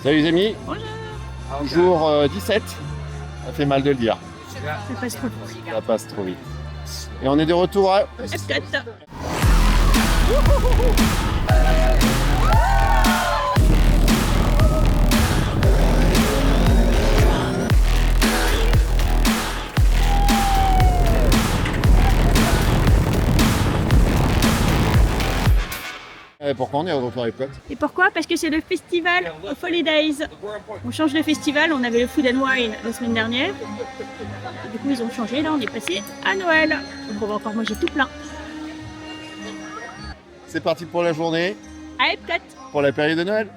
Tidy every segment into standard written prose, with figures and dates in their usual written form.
Salut les amis. Bonjour. Jour 17. Ça fait mal de le dire. Ça passe trop vite. Ça passe trop vite. Et on est de retour à... Epcot. Et pourquoi on est de retour à Epcot? Et pourquoi? Parce que c'est le festival of Holidays. On change de festival, on avait le Food and Wine la semaine dernière. Et du coup ils ont changé, là on est passé à Noël. Donc on va encore manger tout plein. C'est parti pour la journée, À Epcot. pour la période de Noël.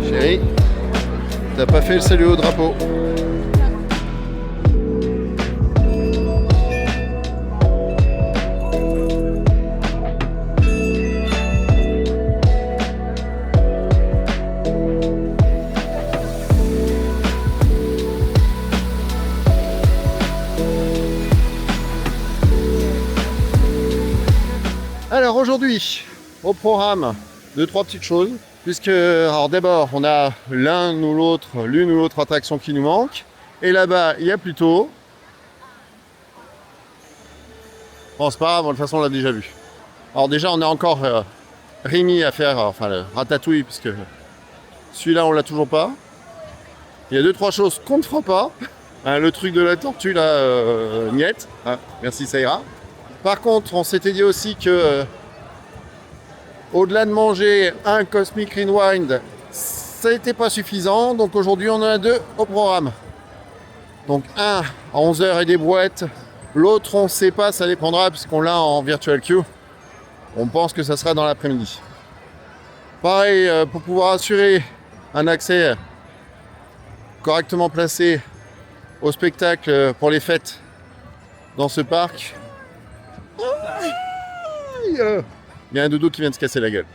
Chérie, t'as pas fait le salut au drapeau. Alors aujourd'hui, au programme, 2-3 petites choses. Puisque, alors d'abord, on a l'une ou l'autre attraction qui nous manque. Et là-bas, il y a plutôt... Bon, c'est pas grave, de toute façon, on l'a déjà vu. Alors déjà, on a encore Rémi à faire, enfin le ratatouille, puisque celui-là, on l'a toujours pas. Il y a 2-3 choses qu'on ne fera pas. Hein, le truc de la tortue, là, niette. Hein, merci, ça ira. Par contre, on s'était dit aussi que... au-delà de manger un Cosmic Rewind, ça n'était pas suffisant. Donc aujourd'hui, on en a 2 au programme. Donc un à 11h et des brouettes. L'autre, on ne sait pas, ça dépendra puisqu'on l'a en Virtual Queue. On pense que ça sera dans l'après-midi. Pareil, pour pouvoir assurer un accès correctement placé au spectacle pour les fêtes dans ce parc. Il y a un dodo qui vient de se casser la gueule.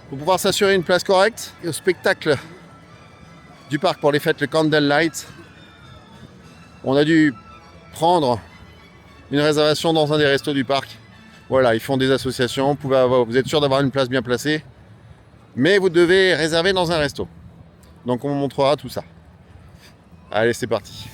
Pour pouvoir s'assurer une place correcte et au spectacle du parc pour les fêtes, le Candlelight, on a dû prendre une réservation dans un des restos du parc. Voilà, ils font des associations, vous êtes sûr d'avoir une place bien placée, mais vous devez réserver dans un resto. Donc on vous montrera tout ça. Allez, c'est parti.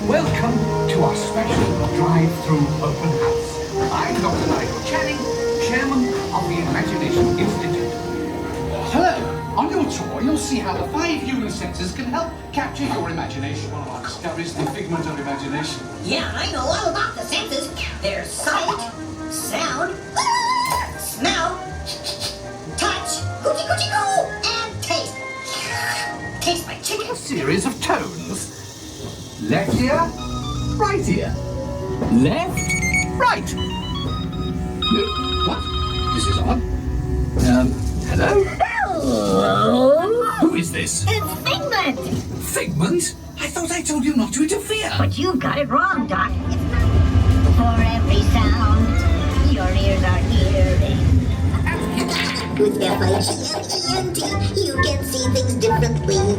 Welcome to our special drive-through open house. I'm Dr. Nigel Channing, Chairman of the Imagination Institute. Hello. On your tour, you'll see how the 5 human senses can help capture your imagination. One of our discoveries, the figment of imagination. Yeah, I know all about the senses. There's sight, sound, smell, touch, coochie coochie coo, and taste. Taste my chicken. A series of tones. Left ear, right ear. Left, right. What? This is odd. Hello? Hello? Who is this? It's Figment. Figment? I thought I told you not to interfere. But you've got it wrong, Doc. For every sound, your ears are hearing. With F-I-G-M-E-N-T, you can see things differently.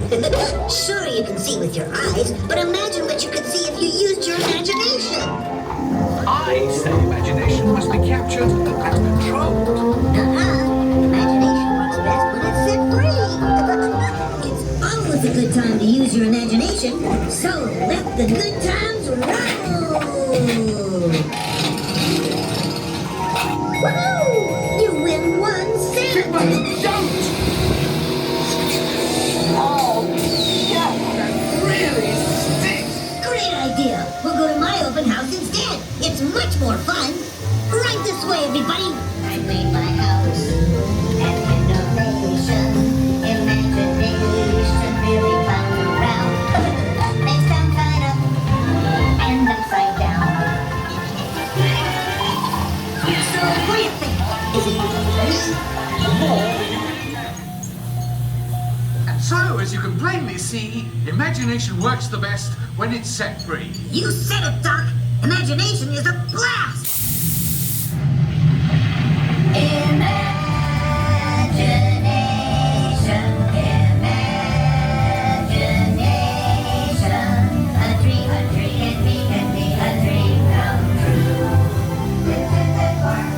Sure, you can see with your eyes, but imagine what you could see if you used your imagination. I say imagination must be captured and controlled. Imagination works best when it's set free. It's always a good time to use your imagination, so let the good times roll. Woohoo! You win one cent. But don't! Oh, yeah, that really stinks. Great idea. We'll go to my open house instead. It's much more fun. Right this way, everybody. I made my house. And innovation, imagination really found around. Makes them kind of and upside down. So what do you think? Is it And so, as you can plainly see, imagination works the best when it's set free. You said it, Doc. Imagination is a blast. Imagination, imagination. A dream can be a dream come true. This is the part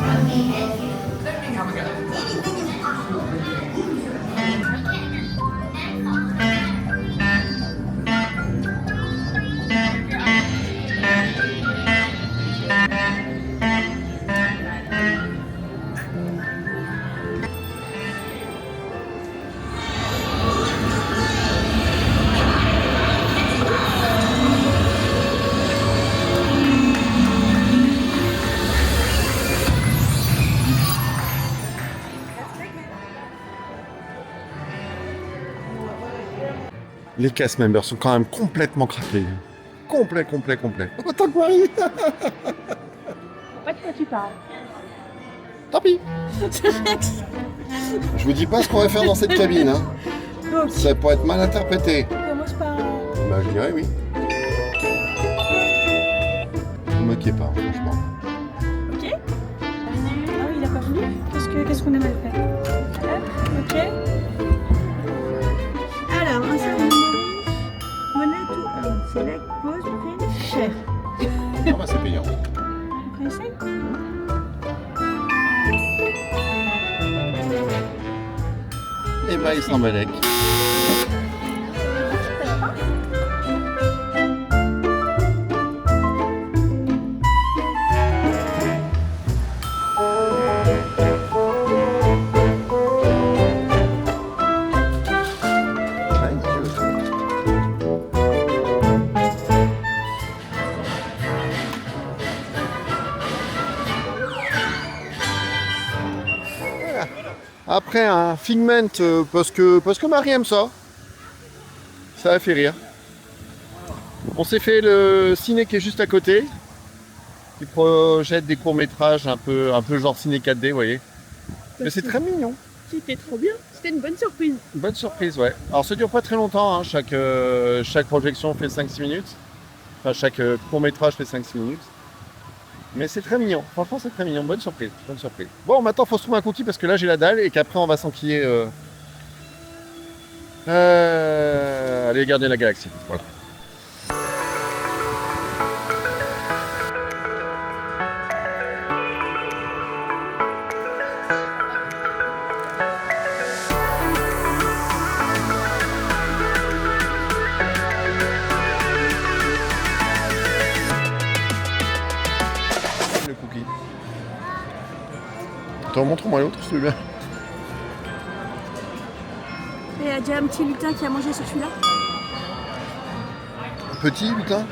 from me and you. Let me have a go. Anything is possible. Les cast members sont quand même complètement craqués. Complet. Autant que Marie. Pas de quoi tu parles. Tant pis. Je vous dis pas ce qu'on va faire dans cette cabine. Hein. Donc, Ça pourrait être mal interprété. on commence par... Bah je dirais oui. Ne vous moquez pas, franchement. Ok. Ah oui, il a pas voulu. Qu'est-ce qu'on a mal fait? Hop, ok. Alors, un certain monnaie tout. Select, pause, print, cher. Ah bah c'est payant. Vous connaissez? Et bah il s'emballait. Après un Figment, parce que Marie aime ça. Ça a fait rire. On s'est fait le ciné qui est juste à côté, qui projette des courts-métrages un peu genre ciné 4D, vous voyez. Mais c'est très mignon. C'était trop bien. C'était une bonne surprise. Bonne surprise, ouais. Alors ça dure pas très longtemps, hein. Chaque projection fait 5-6 minutes. Enfin, chaque court-métrage fait 5-6 minutes. Mais c'est très mignon, franchement c'est très mignon, bonne surprise. Bon, maintenant il faut se trouver un cookie parce que là j'ai la dalle et qu'après on va s'enquiller. Allez, garder la galaxie. Voilà. Le cookie. Attends, montre-moi l'autre, si tu veux bien. Et il y a déjà un petit lutin qui a mangé sur celui-là. Petit, putain.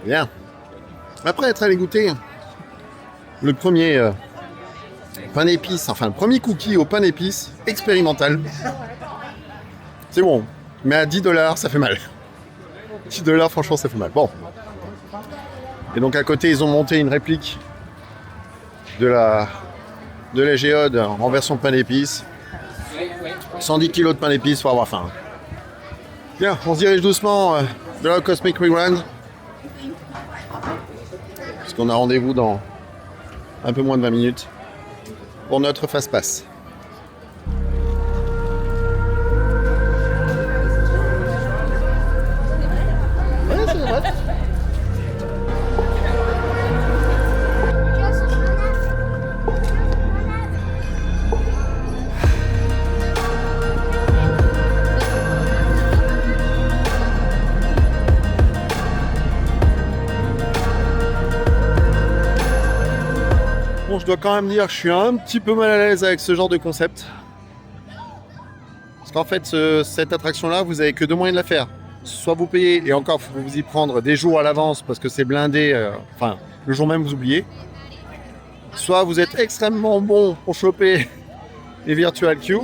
Bien. Après être allé goûter le premier pain d'épices, enfin le premier cookie au pain d'épices expérimental, c'est bon. Mais à 10$, ça fait mal. 10$, franchement, ça fait mal. Bon. Et donc à côté, ils ont monté une réplique de la géode en version pain d'épices. 110 kg de pain d'épices, faut avoir faim. Bien, on se dirige doucement de la Cosmic Rewind. Puisqu'on a rendez-vous dans un peu moins de 20 minutes pour notre fast-pass. Ouais, c'est vrai. Bon, je dois quand même dire que je suis un petit peu mal à l'aise avec ce genre de concept. Parce qu'en fait, cette attraction-là, vous avez que deux moyens de la faire. Soit vous payez, et encore, il faut vous y prendre des jours à l'avance parce que c'est blindé, enfin, le jour même, vous oubliez. Soit vous êtes extrêmement bon pour choper les Virtual Queue.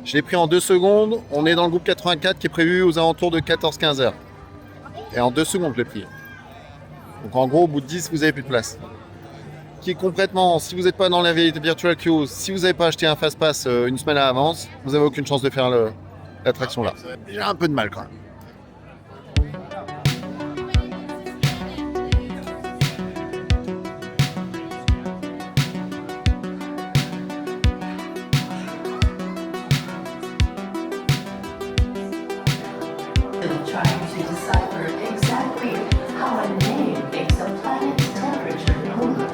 Je l'ai pris en 2 secondes. On est dans le groupe 84 qui est prévu aux alentours de 14-15 heures. Et en 2 secondes, je l'ai pris. Donc en gros, au bout de 10, vous n'avez plus de place. Qui est complètement, si vous n'êtes pas dans la Virtual Queue, si vous n'avez pas acheté un Fast Pass une semaine à l'avance, vous n'avez aucune chance de faire l'attraction là. J'ai un peu de mal quand même. Trying to decipher exactly how a name makes a planet's temperature cooler.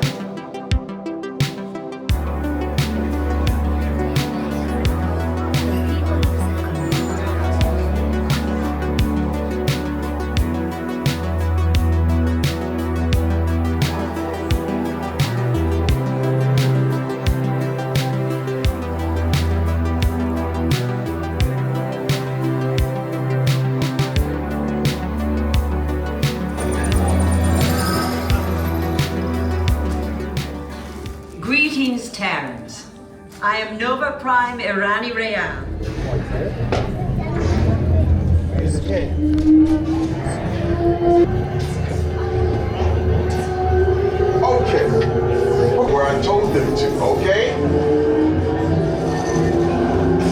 Greetings, Terrans. I am Nova Prime Irani Rayan. Okay. Where I told them to, okay?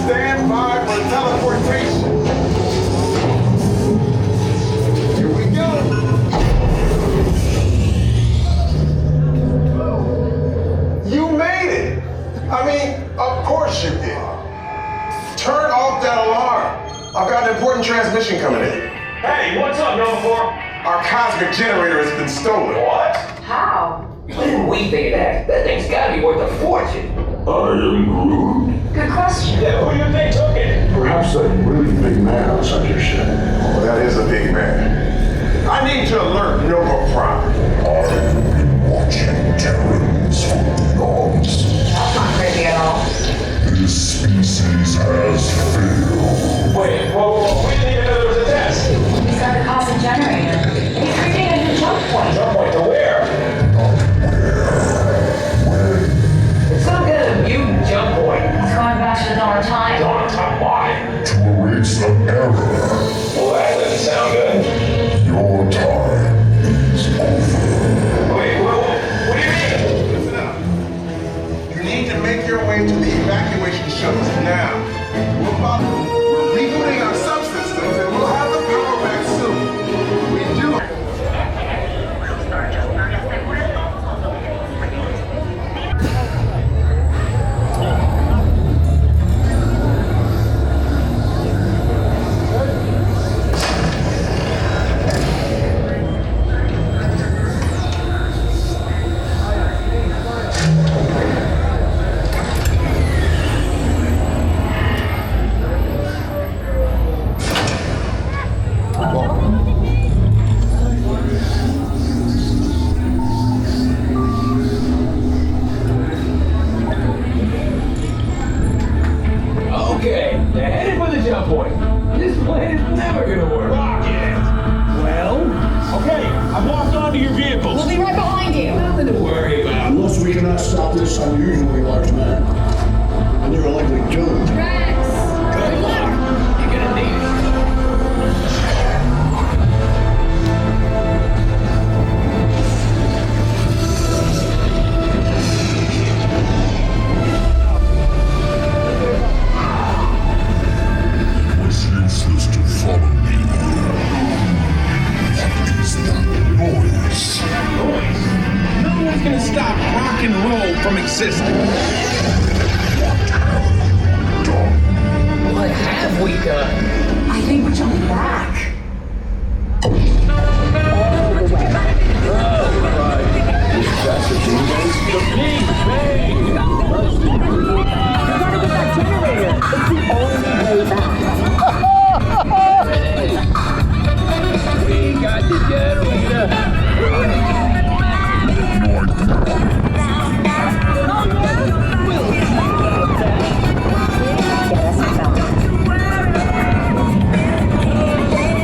Stand by for teleportation. Here we go. You made it. I mean, of course you did. Turn off that alarm. I've got an important transmission coming in. Hey, what's up, Nova 4? Our cosmic generator has been stolen. What? How? What did we think of that? That thing's gotta be worth a fortune. I am Groot. Good question. Yeah, who do you think took it? Perhaps that really big man outside your ship. Oh, that is a big man. I need to alert Nova Prime. I've been watching Terrans for eons. That's not crazy at all. This species has failed. Wait, whoa, we didn't even know there was a test. He's got a cosmic generator. And he's creating a new jump point. Jump point to where? It's some kind of mutant jump point. He's going back to the dawn of time. Dawn of time, why? To erase an error. Well, that doesn't sound good. Your time is over. Wait, what do you mean? Listen up. You need to make your way to the evacuation shuttles now. We're rebooting our substance not this unusually large man. And you're likely doomed. Good luck. You're gonna need it. It was useless to follow me. What is that noise? No one's gonna stop rock and roll from existing. What have we done? I think we're jumping back. We got the generator.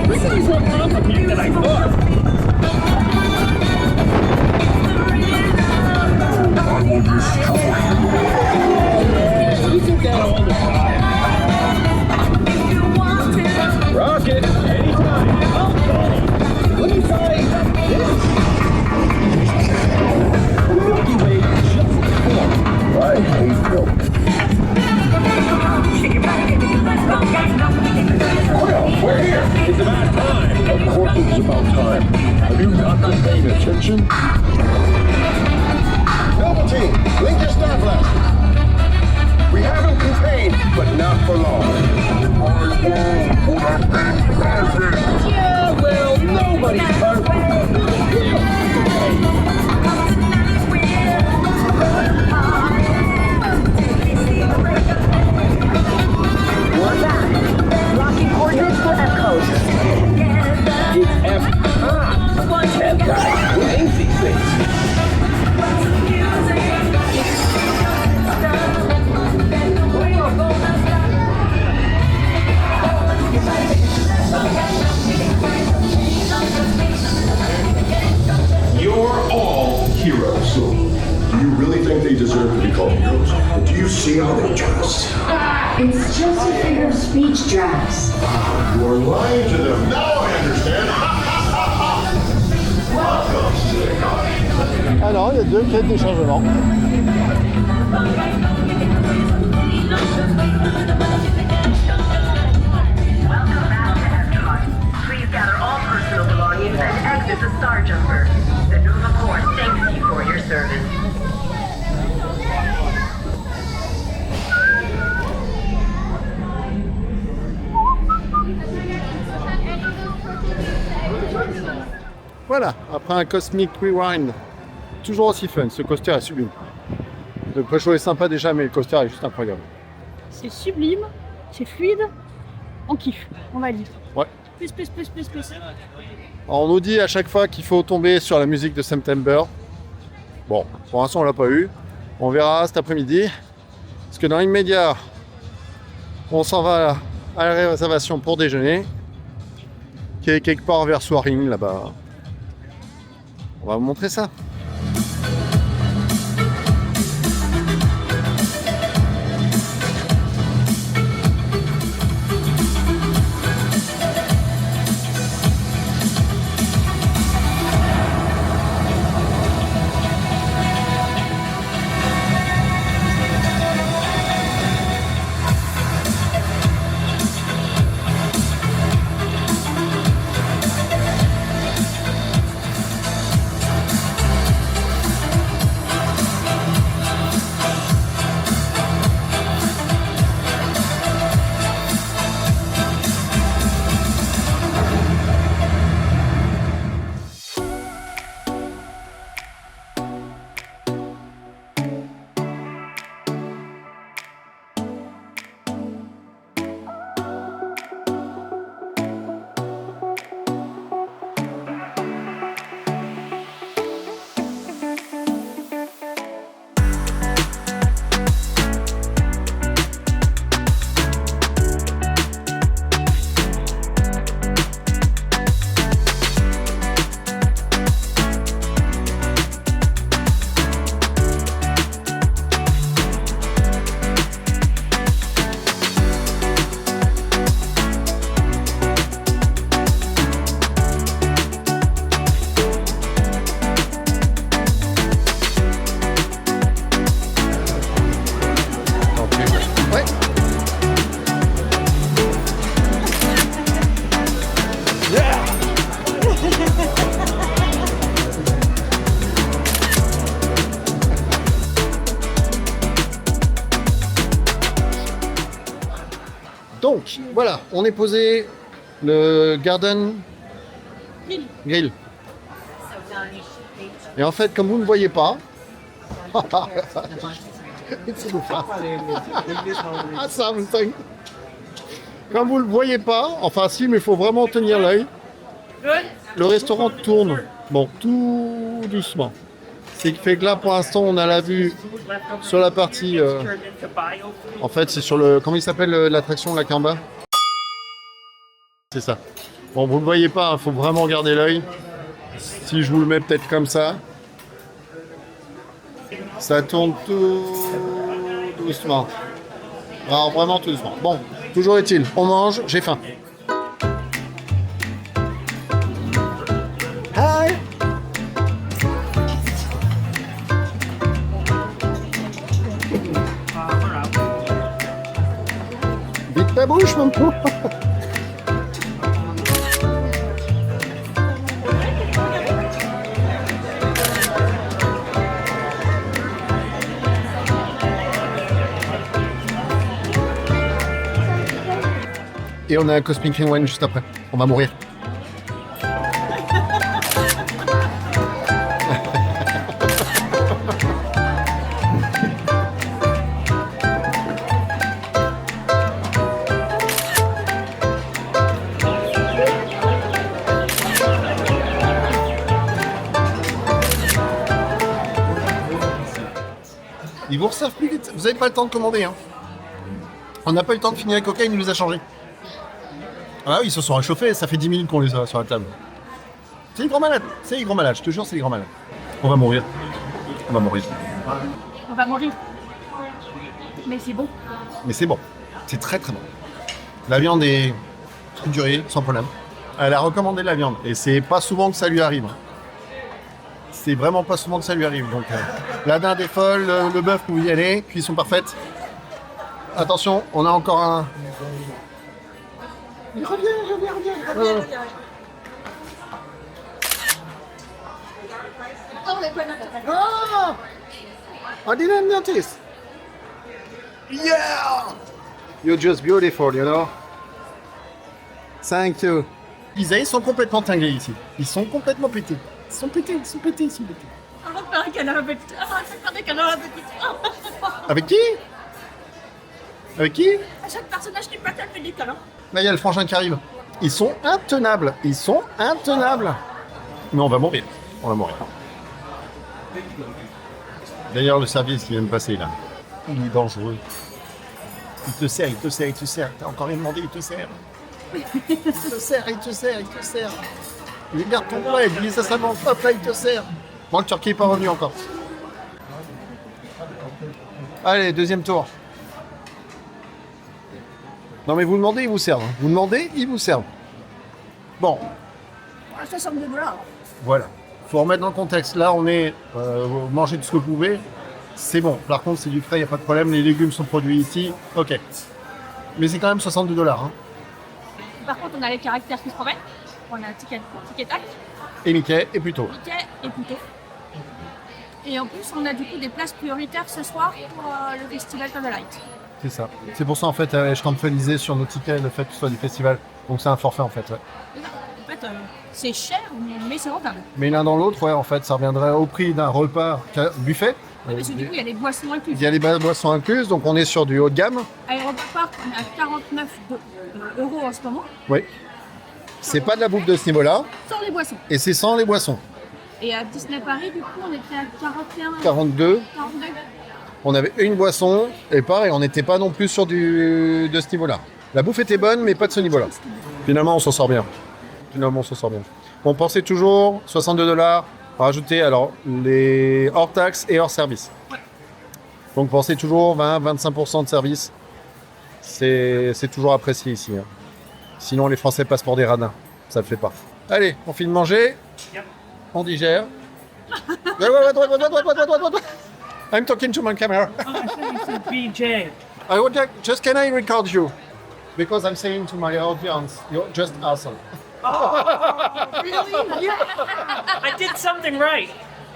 This is more complicated than I thought. I will destroy you. You do that all the time. Rocket, anytime. I'll go. Let me try this. Milky Way just formed. I hate milk. Well, we're here. It's about time. Of course it's about time. Have you not been paying attention? Noble team, link your star blaster. We haven't contained, but not for long. Yeah, well, nobody's perfect. We're back. Locking coordinates for F-Code. It's F-Guy. Who names these things? You're all heroes. So, do you really think they deserve to be called heroes? And do you see how they dress? It's just a figure of speech, Drax. You are lying to them. Now I understand. Welcome to the country. Alors, il y a deux quêtes de chargement. Welcome back to F-Code. Please gather all personal belongings and exit the Star Jumper. The Nova Corps thanks you for your service. Voilà, après un Cosmic Rewind, toujours aussi fun, ce coaster est sublime. Le pré-show est sympa déjà, mais le coaster est juste incroyable. C'est sublime, c'est fluide, on kiffe, on va le dire. Ouais. Plus. Alors, on nous dit à chaque fois qu'il faut tomber sur la musique de September. Bon, pour l'instant on l'a pas eu. On verra cet après-midi. Parce que dans l'immédiat, on s'en va à la réservation pour déjeuner, qui est quelque part vers Soaring là-bas. On va vous montrer ça. Donc, voilà, on est posé le Garden Grill. Et en fait, comme vous ne voyez pas, something. Comme vous ne le voyez pas, enfin si, mais il faut vraiment tenir l'œil. Le restaurant tourne, bon, tout doucement. C'est qui fait que là, pour l'instant, on a la vue sur la partie. En fait, c'est sur le. Comment il s'appelle l'attraction là en bas? C'est ça. Bon, vous ne le voyez pas, il faut vraiment garder l'œil. Si je vous le mets peut-être comme ça, ça tourne tout doucement. Alors vraiment tout doucement. Bon, toujours est-il, on mange, j'ai faim. Hi. Vite ta bouche, mon pou. Et on a un Cosmic Rewind juste après. On va mourir. Ils vous resservent plus vite. Vous n'avez pas le temps de commander. Hein. On n'a pas eu le temps de finir la cocaïne, il nous a changé. Ah oui, ils se sont réchauffés, ça fait 10 minutes qu'on les a sur la table. C'est les grands malades, je te jure, c'est les grands malades. On va mourir. On va mourir. On va mourir. Mais c'est bon. Mais c'est bon, c'est très très bon. La viande est durée, sans problème. Elle a recommandé la viande, et c'est pas souvent que ça lui arrive. C'est vraiment pas souvent que ça lui arrive. Donc la dinde est folle, le bœuf, vous y allez, cuisson parfaite. Attention, on a encore un... Il revient. Ah! I didn't notice. Yeah! You're just beautiful, you know. Thank you. Ils sont complètement tinglés ici. Ils sont complètement pétés. Ils sont pétés. Avec qui? Avec qui? À chaque personnage qui passe, elle fait des câlins. Là, il y a le frangin qui arrive. Ils sont intenables. Mais on va mourir. D'ailleurs, le service qui vient de passer là, il est dangereux. Il te sert. T'as encore rien demandé, il te sert. Il te sert. Il garde ton plat, il dit ça monte, hop là, il te sert. Bon, le turquie n'est pas revenu encore. Allez, deuxième tour. Non mais vous demandez, ils vous servent. Bon. 62$. Voilà. Faut remettre dans le contexte. Là, on est mangez tout ce que vous pouvez. C'est bon. Par contre, c'est du frais, il n'y a pas de problème. Les légumes sont produits ici. Ok. Mais c'est quand même 62$. Hein. Par contre, on a les caractères qui se promènent. On a ticket tac. Et Mickey et Pluto. Et en plus, on a du coup des places prioritaires ce soir pour le festival Candlelight. C'est ça. C'est pour ça en fait, je campagnisais sur nos tickets le fait que ce soit du festival. Donc c'est un forfait en fait. Ouais. En fait, c'est cher, mais c'est rentable. Mais l'un dans l'autre, ouais, en fait, ça reviendrait au prix d'un repas buffet. Parce que du coup, il y a les boissons incluses. Il y a les boissons incluses, donc on est sur du haut de gamme. À Europa Park, on est à 49 € en ce moment. Oui. C'est pas de la bouffe de ce niveau-là. Sans les boissons. Et c'est sans les boissons. Et à Disney Paris, du coup, on était à 41. 42. On avait une boisson, et pareil, on n'était pas non plus sur de ce niveau-là. La bouffe était bonne, mais pas de ce niveau-là. Finalement, on s'en sort bien. On pensait toujours 62$, rajouter alors les hors taxes et hors service. Ouais. Donc pensez toujours 20-25% de service. C'est toujours apprécié ici. Hein. Sinon, les Français passent pour des radins. Ça le fait pas. Allez, on finit de manger. On digère. I'm talking to my camera. BJ. I would like, just can I record you? Because I'm saying to my audience, you're just awesome. Really? Yeah. I did something right.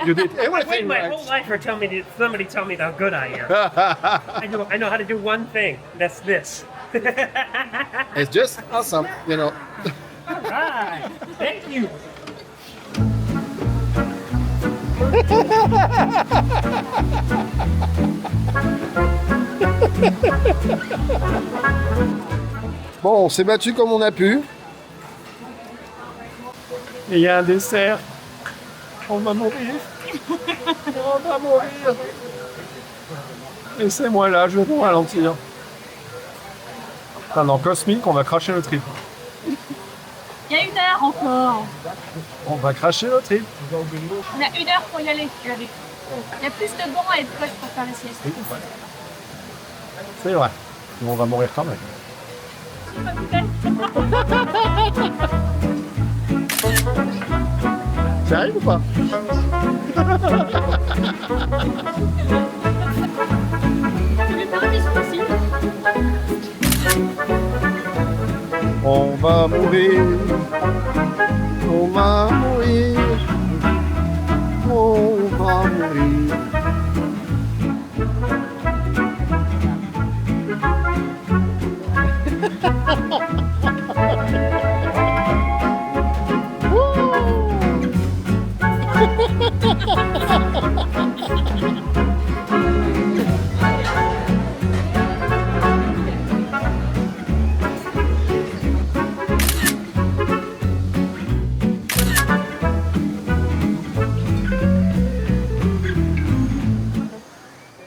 You did I everything waited my right. whole life for somebody tell me how good I am. I know how to do one thing. That's this. It's just awesome, you know. Right. Thank you. Bon, on s'est battu comme on a pu. Et il y a un dessert. On va mourir. On va mourir. Laissez-moi là, je vais vous ralentir. Dans Cosmic, on va cracher le trip. Il y a 1 heure encore. On va cracher le trip. On a 1 heure pour y aller. Il y a plus de bancs et de potes pour faire la sieste. C'est vrai. Mais on va mourir quand même. Ça arrive ou pas? On va mourir. On va mourir. On va mourir.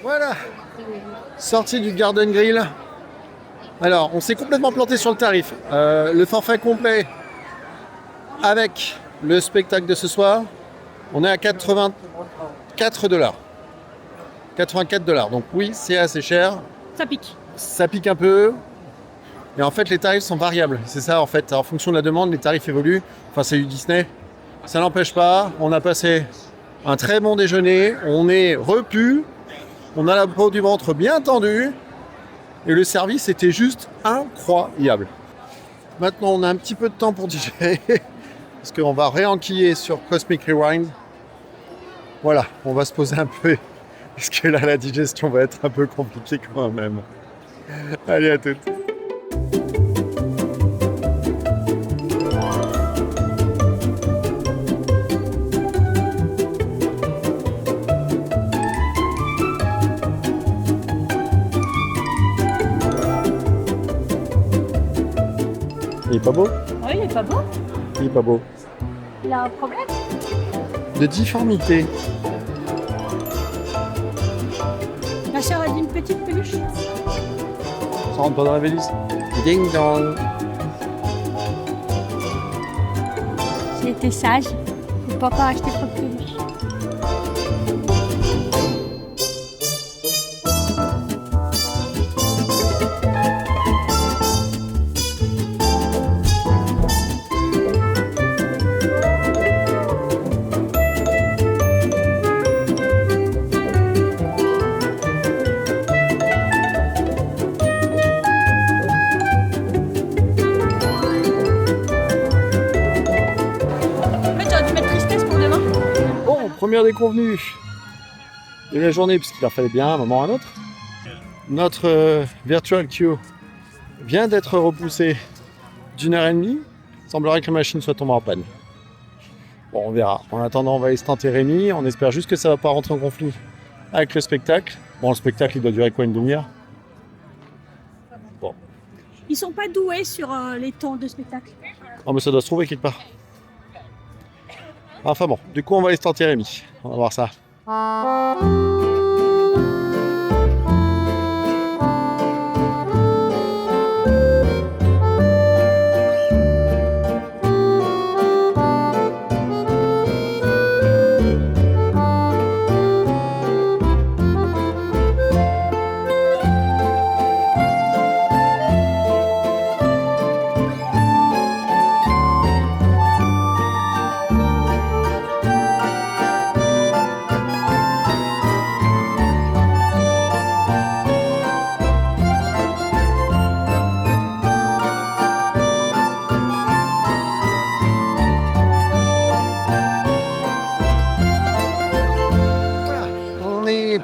Voilà, sortie du Garden Grill. Alors, on s'est complètement planté sur le tarif. Le forfait complet avec le spectacle de ce soir, on est à 84 $. 84 $. Donc oui, c'est assez cher. Ça pique. Ça pique un peu. Et en fait, les tarifs sont variables. C'est ça, en fait. En fonction de la demande, les tarifs évoluent. Enfin, c'est du Disney. Ça n'empêche pas. On a passé un très bon déjeuner. On est repu. On a la peau du ventre bien tendue. Et le service était juste incroyable. Maintenant, on a un petit peu de temps pour digérer. Parce qu'on va réenquiller sur Cosmic Rewind. Voilà, on va se poser un peu. Parce que là, la digestion va être un peu compliquée quand même. Allez, à toutes. Il est pas beau? Oui, il est pas beau. Il est pas beau. Il a un problème. De difformité. Ma soeur a dit une petite peluche. Ça rentre pas dans la valise. Ding dong. J'ai été sage. Faut pas encore acheter trop de peluches. Première déconvenue de la journée, puisqu'il en fallait bien un moment ou un autre. Notre virtual queue vient d'être repoussé d'1 heure et demie. Il semblerait que la machine soit tombée en panne. Bon, on verra. En attendant, on va aller se tenter Rémi. On espère juste que ça va pas rentrer en conflit avec le spectacle. Bon, le spectacle, il doit durer quoi, une demi-heure? Bon. Ils sont pas doués sur les temps de spectacle. Oh, mais ça doit se trouver quelque part. Enfin bon, du coup on va aller se tenter Rémi. On va voir ça.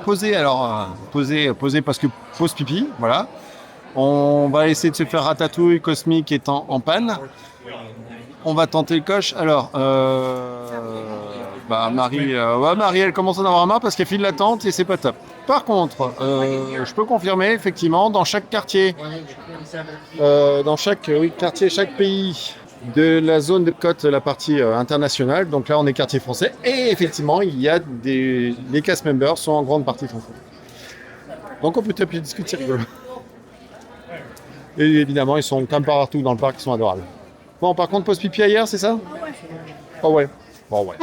Posé, alors posé parce que pause pipi, voilà. On va essayer de se faire ratatouille cosmique étant en panne. On va tenter le coche. Alors, Marie, Marie, elle commence à en avoir marre parce qu'elle file l'attente et c'est pas top. Par contre, je peux confirmer, effectivement, dans chaque quartier, quartier, chaque pays de la zone de côte, la partie internationale, donc là on est quartier français, et effectivement, il y a les cast members sont en grande partie français. Donc on peut taper discuter rigolo. Et évidemment, ils sont comme partout dans le parc, ils sont adorables. Bon, par contre, pause pipi ailleurs, c'est ça? Oh ouais. Bon, ouais.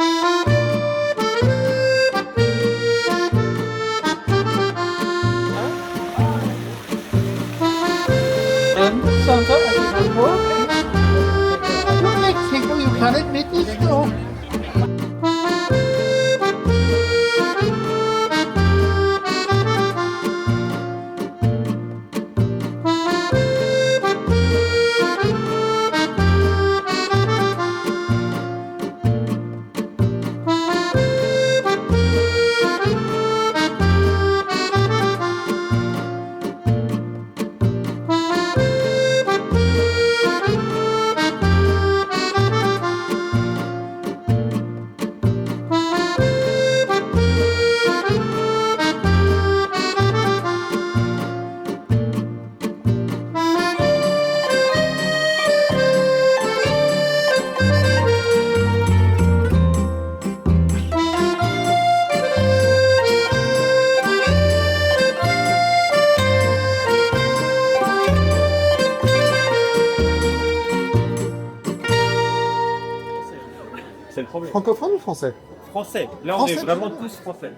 C'est le problème. Francophone ou français? Français. Là, on Français, est vraiment tous français.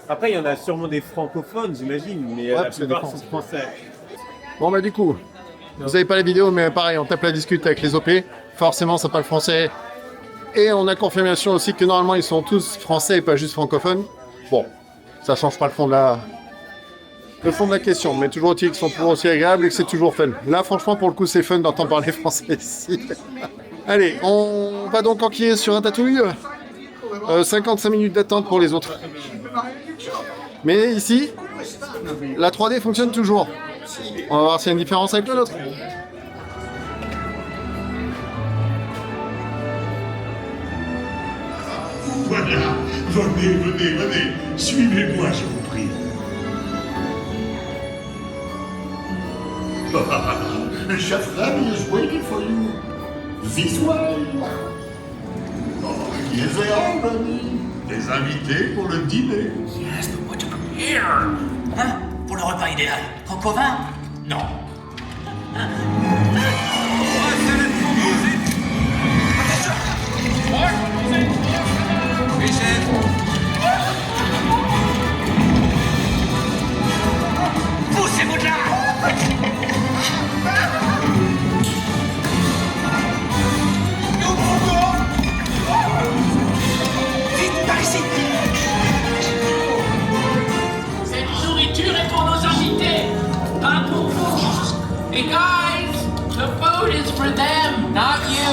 Après, il y en a sûrement des francophones, j'imagine, mais la plupart sont français. Bon, bah du coup, vous avez pas la vidéo, mais pareil, on tape la discute avec les OP. Forcément, ça parle français. Et on a confirmation aussi que normalement, ils sont tous français et pas juste francophones. Bon, ça change pas le fond de la question, mais toujours est-il qu'ils sont toujours aussi agréables et que c'est toujours fun. Là, franchement, pour le coup, c'est fun d'entendre parler français ici. Allez, on va donc enquiller sur un tatouille. 55 minutes d'attente pour les autres. Mais ici, la 3D fonctionne toujours. On va voir s'il y a une différence avec l'autre. Voilà, venez. Suivez-moi, je vous prie. Chef Remy is waiting for you. This way. Oh, here they are, Remy. Des invités pour le dîner. Yes, but what to prepare? Hein? Pour le repas idéal. Coq au vin? Non. Oui, chef. Poussez-vous de là! Vite, par ici! Cette nourriture est pour nos invités, pas pour vous. Et guys, the food is for them, not you.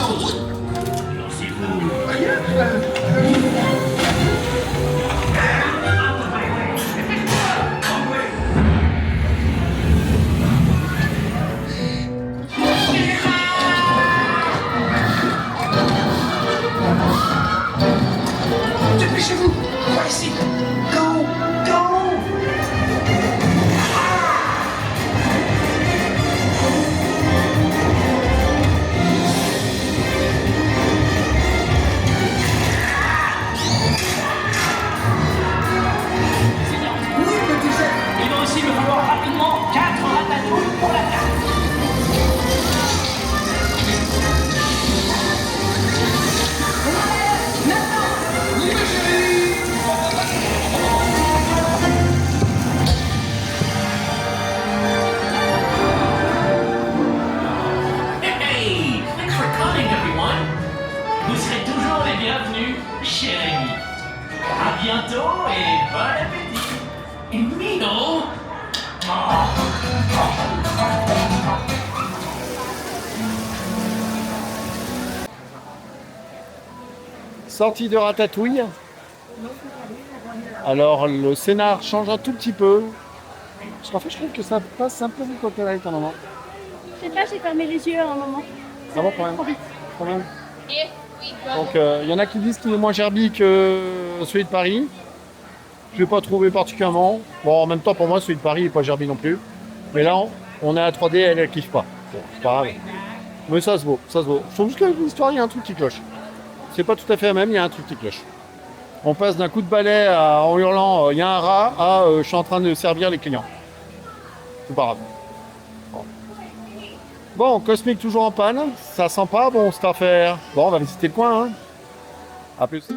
Dépêchez-vous! Par ici! Go! Go! Oui, petit chef. Il va aussi me falloir rapidement 4 ratatouilles pour la carte. Hey, thanks for coming, everyone. Vous serez toujours les bienvenus chez Rémi. À bientôt et bon appétit. Et Mino. Sortie de Ratatouille. Alors le scénar change un tout petit peu. Parce qu'en fait, je trouve que ça passe un peu vite au Canaït à un moment. Je sais pas, j'ai fermé les yeux à un moment. Ça va quand même. Quand même. Donc, il y en a qui disent qu'il est moins gerbi que celui de Paris. Je l'ai pas trouvé particulièrement. Bon, en même temps, pour moi, celui de Paris n'est pas gerbi non plus. Mais là, on est à 3D, elle ne kiffe pas. Bon, c'est pas grave. Mais ça se vaut, ça se vaut. Je trouve juste que l'histoire, il y a un truc qui cloche. C'est pas tout à fait la même, il y a un truc qui cloche. On passe d'un coup de balai en hurlant il y a un rat à je suis en train de servir les clients. C'est pas grave. Bon, Cosmic toujours en panne, ça sent pas bon cette affaire. Bon, on va visiter le coin. Hein. A plus.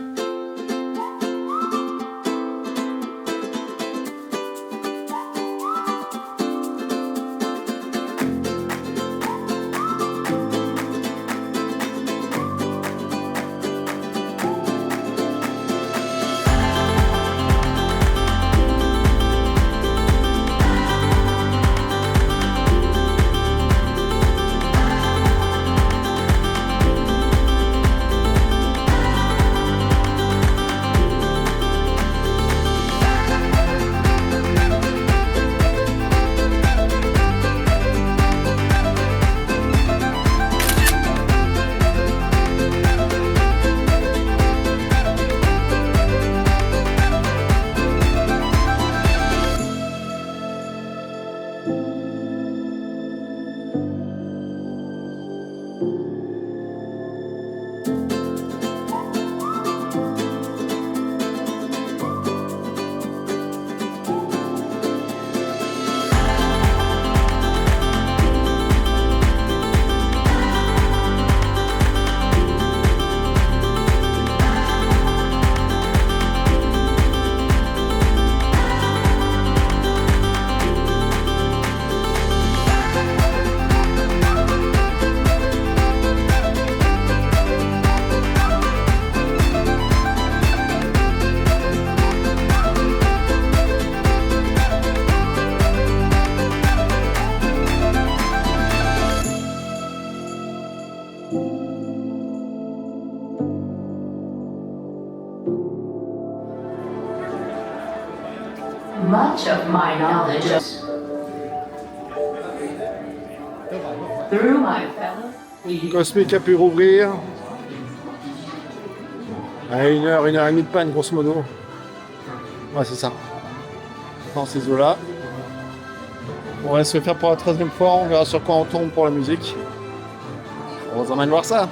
Much of my knowledge of through my fellow Cosmic a pu rouvrir. À 1h et demie de panne, grosso modo. Ouais, c'est ça. Dans ces eaux-là. On va se faire pour la 13e fois. On verra sur quoi on tombe pour la musique. On vous emmène voir ça.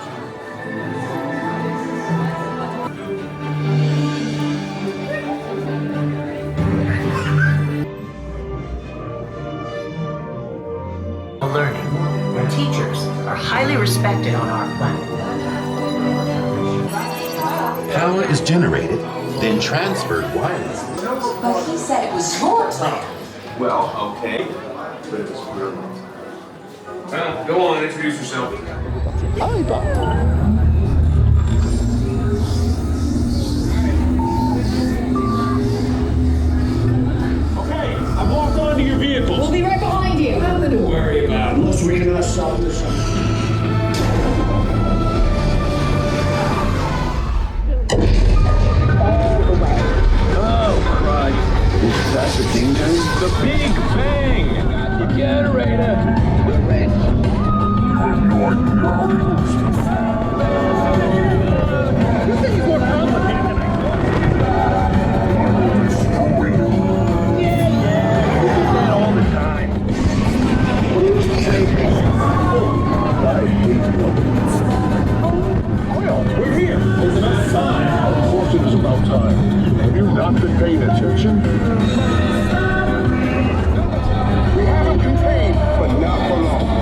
learning, where teachers are highly respected on our planet. Power is generated, then transferred wirelessly. But he said it was your planet. Well, okay. But it was real. Well, go on, introduce yourself. Ah, il part. I've walked onto your vehicles. We'll be right behind you. Nothing to worry about. Unless we can solve this. Oh, Christ. Is that the danger? The Big Bang! Got the generator. We're rich. You think he's more complicated than I We're here. It's about time. Of course it is about time. Have you not been paying attention? We have him contained, but not for long.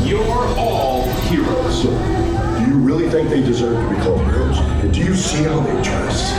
You're all heroes. Do you really think they deserve to be called heroes? Do you see how they dress?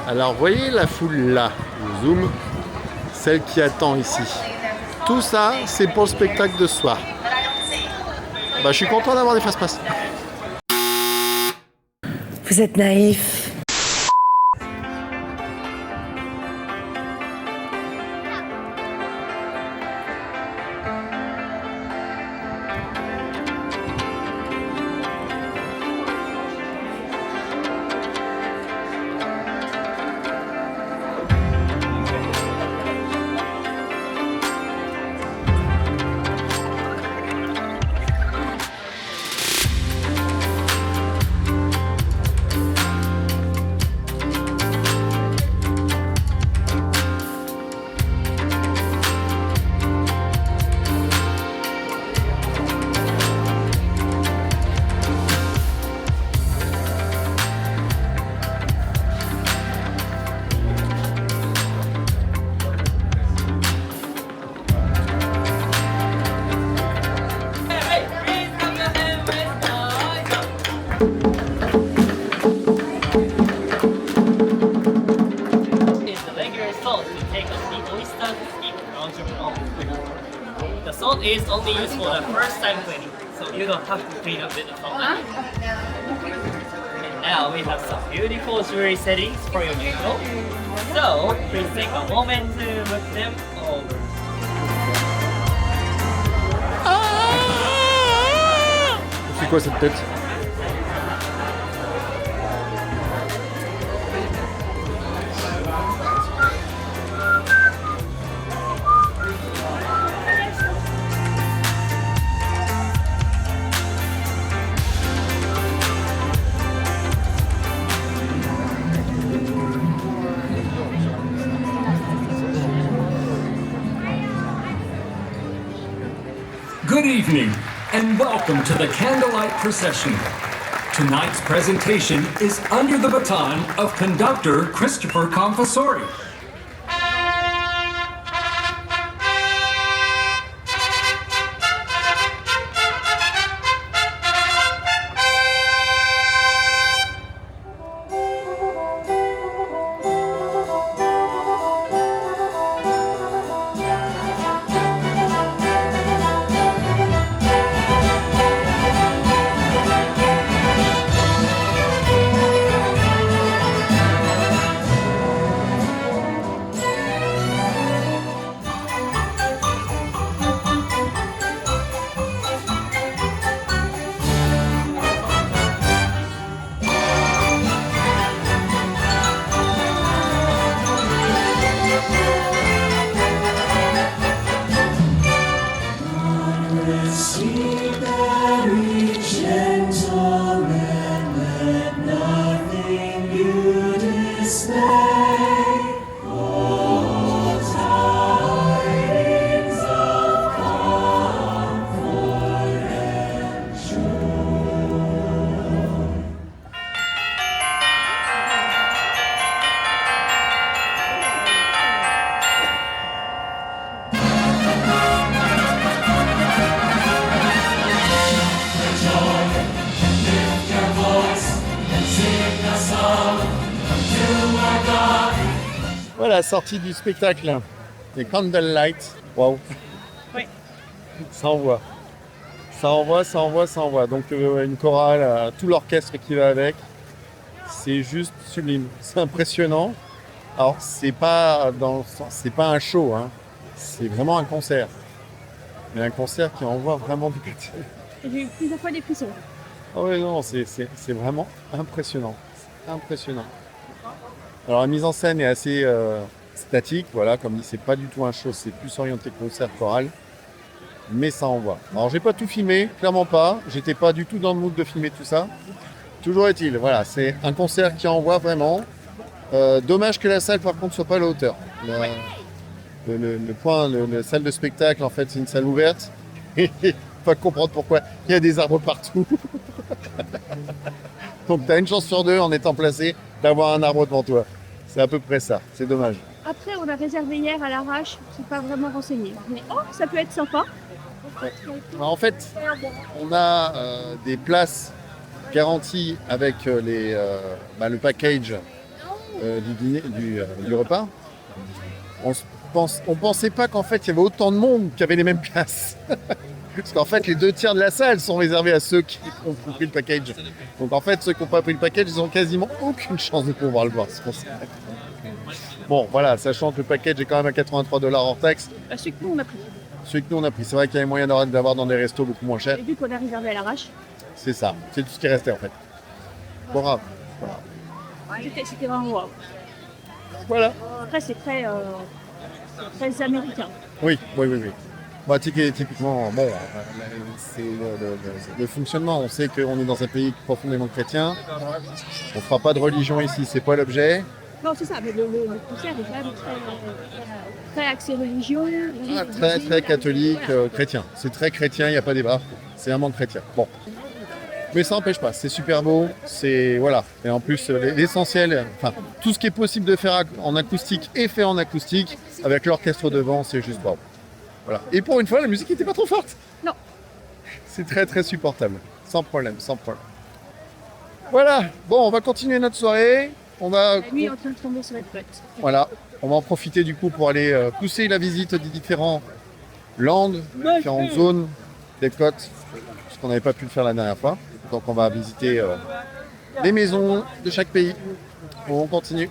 Alors, vous voyez la foule là, le zoom, celle qui attend ici. Tout ça, c'est pour le spectacle de ce soir. Bah, je suis content d'avoir des fast-pass. Vous êtes naïf. The salt is only used for the first time cleaning, so you don't have to clean up with the salt. And now we have some beautiful jewelry settings for your mango. So please take a moment to look them over. C'est quoi cette tête? Good evening, and welcome to the Candlelight Procession. Tonight's presentation is under the baton of conductor Christopher Confessori. Voilà, sortie du spectacle. Les Candlelight. Waouh. Oui. Ça envoie. Ça envoie, ça envoie, ça envoie. Donc une chorale, tout l'orchestre qui va avec. C'est juste sublime. C'est impressionnant. Alors, c'est pas un show, hein. C'est vraiment un concert. Mais un concert qui envoie vraiment du côté. J'ai eu plusieurs fois des frissons. Ah ouais, non, c'est vraiment impressionnant. C'est impressionnant. Alors la mise en scène est assez statique, voilà, comme dit, c'est pas du tout un show, c'est plus orienté concert choral, mais ça envoie. Alors j'ai pas tout filmé, clairement pas, j'étais pas du tout dans le mood de filmer tout ça. Toujours est-il, voilà, c'est un concert qui envoie vraiment. Dommage que la salle par contre soit pas à la hauteur. La salle de spectacle en fait c'est une salle ouverte. Et pas comprendre pourquoi il y a des arbres partout. Donc tu as une chance sur deux en étant placé d'avoir un arbre devant toi. C'est à peu près ça, c'est dommage. Après, on a réservé hier à l'arrache, je ne suis pas vraiment renseignée. Mais oh, ça peut être sympa. Ouais. En fait, on a des places garanties avec le package du dîner, du repas. On pensait pas qu'en fait il y avait autant de monde qui avait les mêmes places. Parce qu'en fait les 2 tiers de la salle sont réservés à ceux qui ont pris le package. Donc en fait ceux qui n'ont pas pris le package, ils ont quasiment aucune chance de pouvoir le voir. C'est pour ça. Bon voilà, sachant que le package est quand même à 83 $ hors taxe. Celui que nous on a pris. Celui que nous on a pris, c'est vrai qu'il y avait moyen d'avoir dans des restos beaucoup moins chers. Et vu qu'on a réservé à l'arrache. C'est ça, c'est tout ce qui restait en fait. Bon, grave. C'était vraiment wow. Voilà. Après c'est très américain. Oui. Bah, typiquement, bon, c'est le fonctionnement. On sait qu'on est dans un pays profondément chrétien. On ne fera pas de religion ici, c'est pas l'objet. Non, c'est ça, mais le concert est quand même très axé religion. Très catholique, chrétien. C'est très chrétien, il n'y a pas débat. C'est vraiment chrétien. Bon. Mais ça n'empêche pas, c'est super beau, c'est voilà. Et en plus, l'essentiel, enfin, tout ce qui est possible de faire en acoustique est fait en acoustique, avec l'orchestre devant, c'est juste wow. Voilà. Et pour une fois, la musique n'était pas trop forte. Non. C'est très supportable, sans problème. Voilà. Bon, on va continuer notre soirée. La nuit est en train de tomber sur la tête. Voilà. On va en profiter du coup pour aller pousser la visite des différents lands, différentes zones des côtes, parce qu'on n'avait pas pu le faire la dernière fois. Donc on va visiter les maisons de chaque pays. On continue.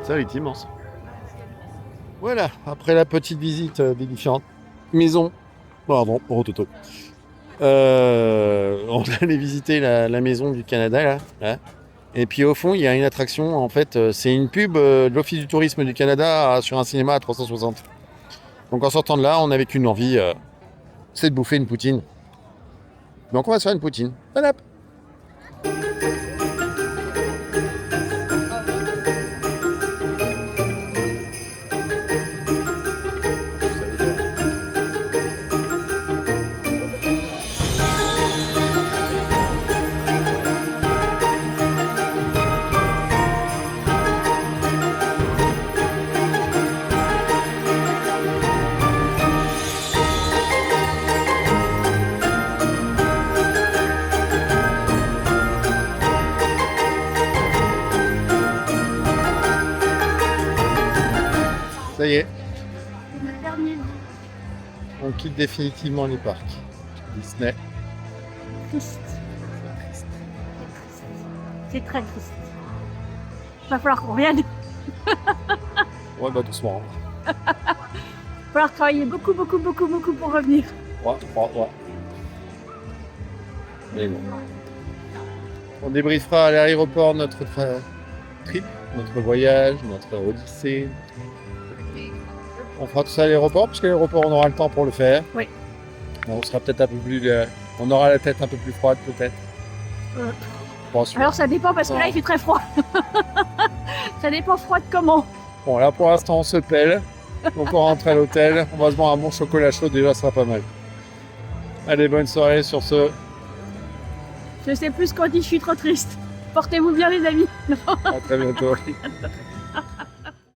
salle est immense. Voilà, après la petite visite des différentes maisons, pardon, Rototo, On allait visiter la maison du Canada, là. Et puis au fond, il y a une attraction, en fait, c'est une pub de l'Office du tourisme du Canada sur un cinéma à 360. Donc en sortant de là, on n'avait qu'une envie, c'est de bouffer une poutine. Donc on va se faire une poutine. Voilà. Ça y est, on quitte définitivement les parcs Disney. Triste. C'est très triste. Il va falloir qu'on revienne. Ouais, bah doucement. Il va falloir travailler beaucoup pour revenir. Ouais. Mais bon. On débriefera à l'aéroport notre trip, notre voyage, notre odyssée. On fera tout ça à l'aéroport, parce qu'à l'aéroport on aura le temps pour le faire. Oui. On sera peut-être un peu plus. On aura la tête un peu plus froide peut-être. Bon, alors ça dépend parce que là il fait très froid. Ça dépend froid de comment. Bon là pour l'instant on se pèle. Donc on rentre à l'hôtel. On va se boire un bon chocolat chaud, déjà ça sera pas mal. Allez, bonne soirée sur ce. Je sais plus ce qu'on dit, je suis trop triste. Portez-vous bien les amis. À très bientôt.